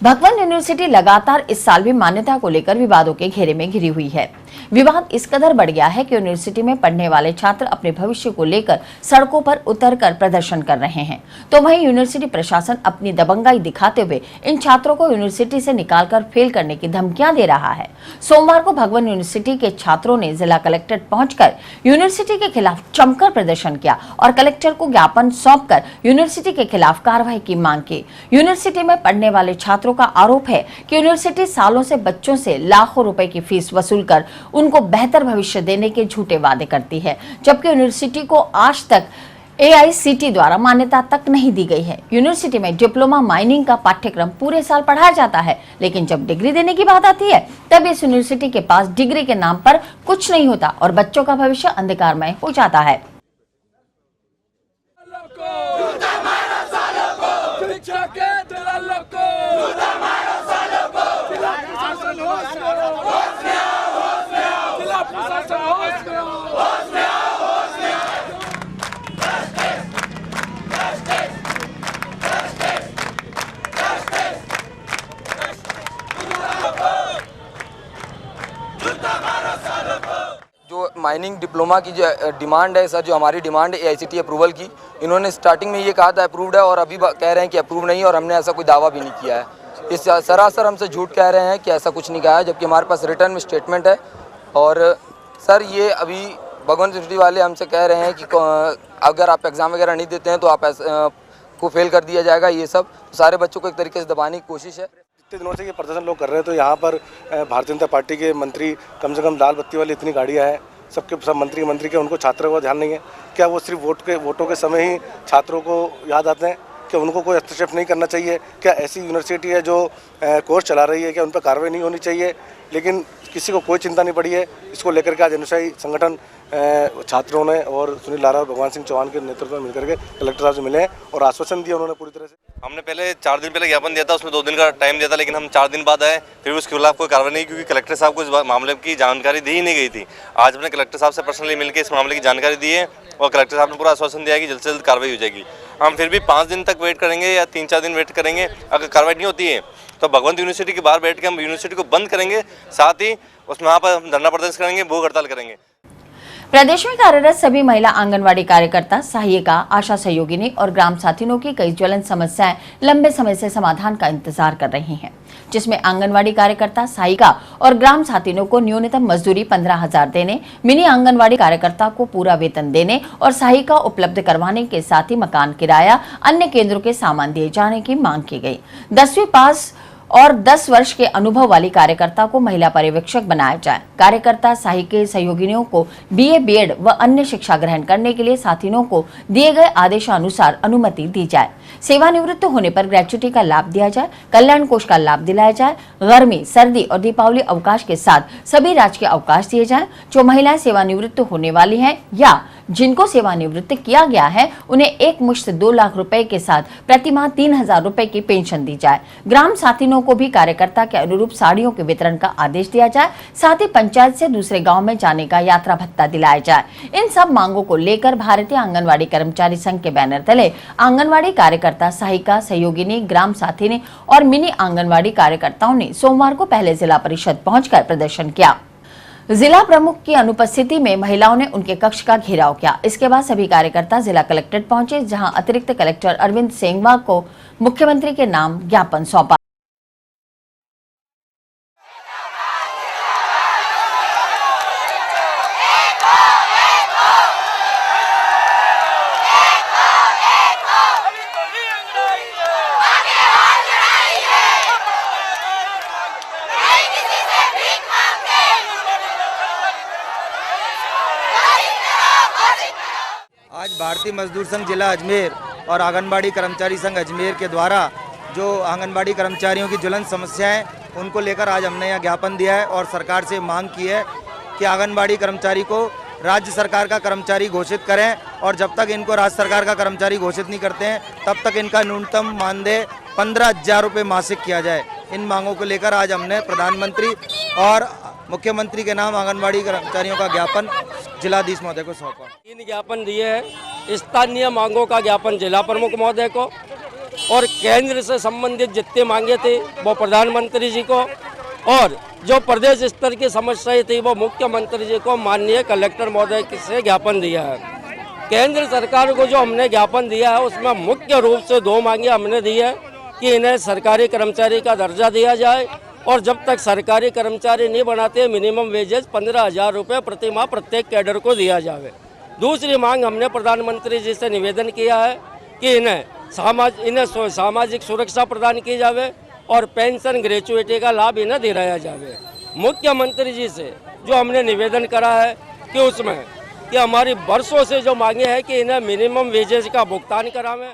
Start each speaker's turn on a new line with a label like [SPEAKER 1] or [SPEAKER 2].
[SPEAKER 1] भगवान यूनिवर्सिटी लगातार इस साल भी मान्यता को लेकर विवादों के घेरे में घिरी हुई है। विवाद इस कदर बढ़ गया है कि यूनिवर्सिटी में पढ़ने वाले छात्र अपने भविष्य को लेकर सड़कों पर उतरकर प्रदर्शन कर रहे हैं, तो वहीं यूनिवर्सिटी प्रशासन अपनी दबंगाई दिखाते हुए इन छात्रों को यूनिवर्सिटी से निकालकर फेल करने की धमकियां दे रहा है। सोमवार को भगवान यूनिवर्सिटी के छात्रों ने जिला कलेक्ट्रेट पहुंचकर यूनिवर्सिटी के खिलाफ जमकर प्रदर्शन किया और कलेक्टर को ज्ञापन सौंपकर यूनिवर्सिटी के खिलाफ कार्रवाई की मांग की। यूनिवर्सिटी में पढ़ने वाले छात्रों का आरोप है कि यूनिवर्सिटी सालों से बच्चों से लाखों रुपए की फीस वसूल कर उनको बेहतर भविष्य देने के झूठे वादे करती है, जबकि यूनिवर्सिटी को आज तक AICTE द्वारा मान्यता तक नहीं दी गई है। यूनिवर्सिटी में डिप्लोमा माइनिंग का पाठ्यक्रम पूरे साल पढ़ाया जाता है, लेकिन जब डिग्री देने की बात आती है तब इस यूनिवर्सिटी के पास डिग्री के नाम पर कुछ नहीं होता और बच्चों का भविष्य अंधकारमय हो जाता है।
[SPEAKER 2] जो माइनिंग डिप्लोमा की जो डिमांड है सर, जो हमारी डिमांड है AICTE अप्रूवल की, इन्होंने स्टार्टिंग में ये कहा था अप्रूव्ड है और अभी कह रहे हैं कि अप्रूव नहीं है और हमने ऐसा कोई दावा भी नहीं किया है। इस सरासर हमसे झूठ कह रहे हैं कि ऐसा कुछ नहीं कहा है, जबकि हमारे पास रिटर्न में स्टेटमेंट है। और सर ये अभी भगवान यूनिवर्सिटी वाले हमसे कह रहे हैं कि अगर आप एग्ज़ाम वगैरह नहीं देते हैं तो आप को फेल कर दिया जाएगा। ये सब सारे बच्चों को एक तरीके से दबाने की कोशिश है।
[SPEAKER 3] इतने दिनों से ये प्रदर्शन लोग कर रहे हैं, तो यहाँ पर भारतीय जनता पार्टी के मंत्री कम से कम लाल बत्ती वाली इतनी गाड़ियाँ हैं, सब मंत्री के उनको छात्रों का ध्यान नहीं है क्या? वो सिर्फ वोटों के समय ही छात्रों को याद आते हैं कि उनको कोई हस्तक्षेप नहीं करना चाहिए क्या? ऐसी यूनिवर्सिटी है जो कोर्स चला रही है, क्या उन पर कार्रवाई नहीं होनी चाहिए? लेकिन किसी को कोई चिंता नहीं पड़ी है। इसको लेकर के आज अनुयायी संगठन छात्रों ने और सुनील लारा और भगवान सिंह चौहान के नेतृत्व में मिलकर के कलेक्टर साहब से मिले हैं और आश्वासन दिया उन्होंने पूरी तरह से।
[SPEAKER 4] हमने पहले 4 दिन पहले ज्ञापन दिया था, उसमें 2 दिन का टाइम दिया था, लेकिन हम 4 दिन बाद आए, फिर उसके खिलाफ कोई कार्रवाई नहीं, क्योंकि कलेक्टर साहब को इस मामले की जानकारी दी ही नहीं गई थी। आज हमने कलेक्टर साहब से पर्सनली मिलकर इस मामले की जानकारी दी है और कलेक्टर साहब ने पूरा आश्वासन दिया है कि जल्द से जल्द कार्रवाई हो जाएगी। हम फिर भी 5 दिन तक वेट करेंगे या 3-4 दिन वेट करेंगे। अगर कार्रवाई नहीं होती है तो भगवंत यूनिवर्सिटी के बाहर बैठ के हम यूनिवर्सिटी को बंद करेंगे, साथ ही उसमें वहाँ पर हम धरना प्रदर्शन करेंगे, भूख हड़ताल करेंगे।
[SPEAKER 1] प्रदेश में कार्यरत सभी महिला आंगनवाड़ी कार्यकर्ता, सहायिका, आशा सहयोगिनी और ग्राम साथिनों की कई ज्वलंत समस्याएं लंबे समय से समाधान का इंतजार कर रही हैं, जिसमें आंगनवाड़ी कार्यकर्ता, सहायिका और ग्राम साथिनों को न्यूनतम मजदूरी 15,000 देने, मिनी आंगनवाड़ी कार्यकर्ता को पूरा वेतन देने और सहायिका उपलब्ध करवाने के साथ ही मकान किराया, अन्य केंद्रों के सामान दिए जाने की मांग की गई। 10वीं पास और 10 वर्ष के अनुभव वाली कार्यकर्ता को महिला पर्यवेक्षक बनाया जाए। कार्यकर्ता, सहायिका, सहयोगिनियों को BA, BEd व अन्य शिक्षा ग्रहण करने के लिए साथिनों को दिए गए आदेशानुसार अनुमति दी जाए। सेवानिवृत्त होने पर ग्रेच्युटी का लाभ दिया जाए। कल्याण कोष का लाभ दिलाया जाए। गर्मी, सर्दी और दीपावली अवकाश के साथ सभी राजकीय अवकाश दिए जाए। जो महिलाएं सेवानिवृत्त होने वाली हैं या जिनको सेवानिवृत्त किया गया है, उन्हें एक मुश्त 2 लाख रुपए के साथ प्रतिमाह 3,000 रुपए की पेंशन दी जाए। ग्राम साथिनों को भी कार्यकर्ता के अनुरूप साड़ियों के वितरण का आदेश दिया जाए। साथ ही पंचायत से दूसरे गांव में जाने का यात्रा भत्ता दिलाया जाए। इन सब मांगों को लेकर भारतीय आंगनवाड़ी कर्मचारी संघ के बैनर तले आंगनवाड़ी कार्यकर्ता, सहायिका, सहयोगिनी, ग्राम साथिनी और मिनी आंगनवाड़ी कार्यकर्ताओं ने सोमवार को पहले जिला परिषद पहुंचकर प्रदर्शन किया। जिला प्रमुख की अनुपस्थिति में महिलाओं ने उनके कक्ष का घेराव किया। इसके बाद सभी कार्यकर्ता जिला कलेक्ट्रेट पहुंचे, जहां अतिरिक्त कलेक्टर अरविंद सेंगवा को मुख्यमंत्री के नाम ज्ञापन सौंपा।
[SPEAKER 5] आज भारतीय मजदूर संघ जिला अजमेर और आंगनबाड़ी कर्मचारी संघ अजमेर के द्वारा जो आंगनबाड़ी कर्मचारियों की ज्वलंत समस्याएं, उनको लेकर आज हमने यह ज्ञापन दिया है और सरकार से मांग की है कि आंगनबाड़ी कर्मचारी को राज्य सरकार का कर्मचारी घोषित करें और जब तक इनको राज्य सरकार का कर्मचारी घोषित नहीं करते हैं तब तक इनका न्यूनतम मानदेय 15,000 रुपये मासिक किया जाए। इन मांगों को लेकर आज हमने प्रधानमंत्री और मुख्यमंत्री के नाम आंगनबाड़ी कर्मचारियों का ज्ञापन जिलाधीश महोदय को सौंपा।
[SPEAKER 6] 3 ज्ञापन दिए हैं। स्थानीय मांगों का ज्ञापन जिला प्रमुख महोदय को, और केंद्र से संबंधित जितने मांगे थे वो प्रधानमंत्री जी को, और जो प्रदेश स्तर की समस्याएं थी वो मुख्यमंत्री जी को माननीय कलेक्टर महोदय से ज्ञापन दिया है। केंद्र सरकार को जो हमने ज्ञापन दिया है उसमें मुख्य रूप से 2 मांगे हमने दी है कि इन्हें सरकारी कर्मचारी का दर्जा दिया जाए, और जब तक सरकारी कर्मचारी नहीं बनाते मिनिमम वेजेस 15,000 रुपये प्रति माह प्रत्येक कैडर को दिया जाए। दूसरी मांग हमने प्रधानमंत्री जी से निवेदन किया है कि इन्हें सामाजिक सुरक्षा प्रदान की जाए और पेंशन ग्रेचुइटी का लाभ इन्हें दिलाया जाए। मुख्यमंत्री जी से जो हमने निवेदन करा है कि उसमें कि हमारी वर्षों से जो मांगे हैं कि इन्हें मिनिमम वेजेस का भुगतान करावें।